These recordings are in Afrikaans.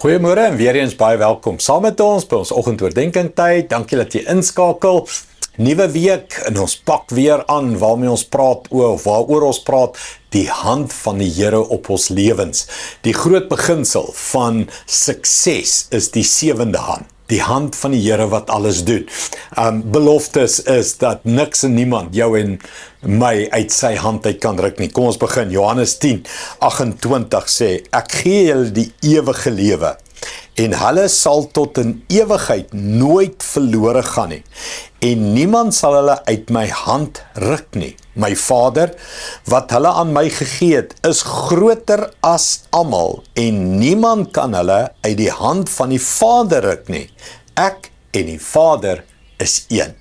Goeiemôre en weer eens baie welkom saam met ons by ons oggendoordenkings tyd. Dankie dat jy inskakel. Nuwe week en ons pak weer aan waarmee ons praat waaroor ons praat, die hand van die Here op ons lewens. Die groot beginsel van sukses is die sewende hand. Die hand van die Here wat alles doen. Beloftes is dat niks en niemand jou en my uit sy hand uit kan ruk nie. Kom ons begin. Johannes 10:28 sê, ek gee julle die ewige lewe en hulle sal tot in ewigheid nooit verlore gaan nie. En niemand sal hulle uit my hand ruk nie. My Vader, wat hulle aan my gegee het, is groter as almal en niemand kan hulle uit die hand van die Vader ruk nie. Ek en die Vader is een.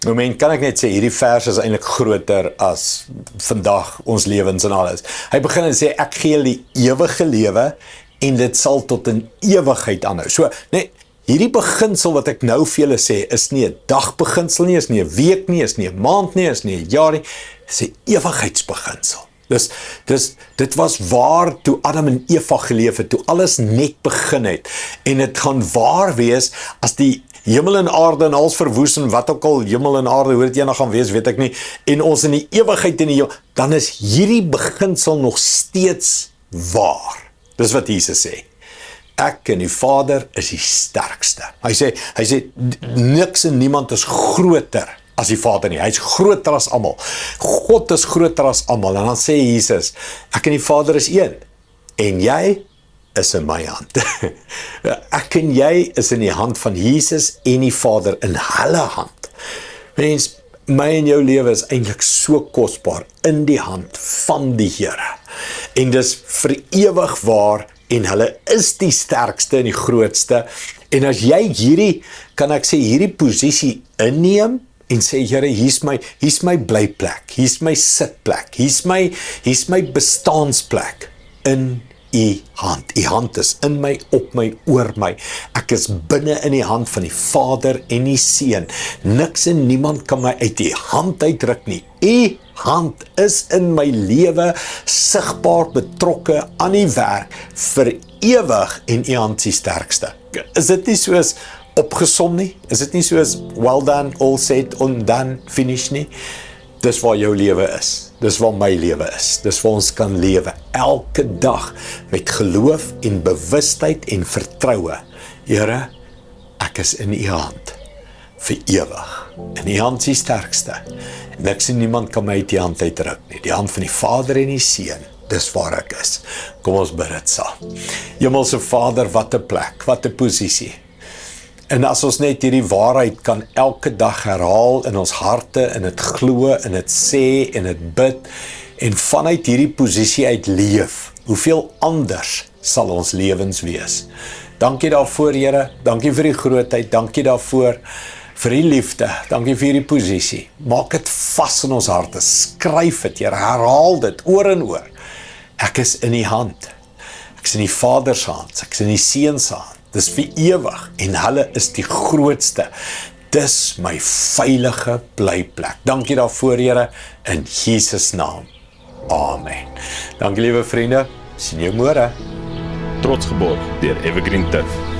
Moment, kan ek net sê, hierdie vers is eintlik groter as vandag ons lewens en alles. Hy begin en sê, ek gee julle die ewige lewe en dit sal tot in ewigheid aanhou. So, nee, hierdie beginsel wat ek nou vir julle sê, is nie 'n dagbeginsel nie, is nie 'n week nie, is nie 'n maand nie, is nie 'n jaar nie, is 'n ewigheidsbeginsel. Dit was waar toe Adam en Eva geleef het, toe alles net begin het, en dit gaan waar wees as die hemel en aarde en alles verwoes en wat ook al hemel en aarde, hoe dit eendag gaan wees, weet ek nie, en ons in die ewigheid in die hemel, dan is hierdie beginsel nog steeds waar. Dis wat Jesus sê. Ek en die Vader is die sterkste. Hy sê niks en niemand is groter as die Vader nie. Hy is groter as almal. God is groter as almal. En dan sê Jesus, ek en die Vader is een. En jy is in my hand. Ek en jy is in die hand van Jesus en die Vader in hulle hand. Mens, my en jou lewe is eintlik so kosbaar in die hand van die Here. En dis vir ewig waar en hulle is die sterkste en die grootste. En as jy hierdie, kan ek sê, hierdie posisie inneem en sê, Here, hier's my blyplek, hier's my sitplek, hier's my bestaansplek in U hand. U hand is in my, op my, oor my. Ek is binne in die hand van die Vader en die Seun. Niks en niemand kan my uit die hand uitruk nie. U hand is in my lewe sigbaar betrokke aan die werk vir ewig en U hand is die sterkste. Is dit nie soos opgesom nie? Is dit nie soos well done, all said, undone, finish nie? Dis waar jou lewe is. Dis waar my lewe is. Dis waar ons kan lewe. Elke dag met geloof en bewustheid en vertroue. Here, ek is in U hand. Vir ewig. En U hand is die sterkste. Niks en niemand kan my uit die hand uitruk nie. Die hand van die Vader en die Seun. Dis waar ek is. Kom ons bid dit saam. Hemelse Vader, wat 'n plek, wat 'n posisie. En as ons net hierdie waarheid kan elke dag herhaal in ons harte, en dit glo, en dit sê, en dit bid, en vanuit hierdie posisie uit leef, hoeveel anders sal ons lewens wees. Dankie daarvoor, Here, dankie vir die grootheid, dankie daarvoor, vir die liefde, dankie vir hierdie posisie. Maak dit vas in ons harte, skryf dit, Here, herhaal dit, oor en oor. Ek is in U hand, ek is in die Vader se hand, ek is in die Seun se hand. Dis vir ewig en hulle is die grootste. Dis my veilige blyplek. Dankie daarvoor, Here, in Jesus naam. Amen. Dankie, liewe vriende. Sien jou môre. Trots geborg deur Evergreen Turf.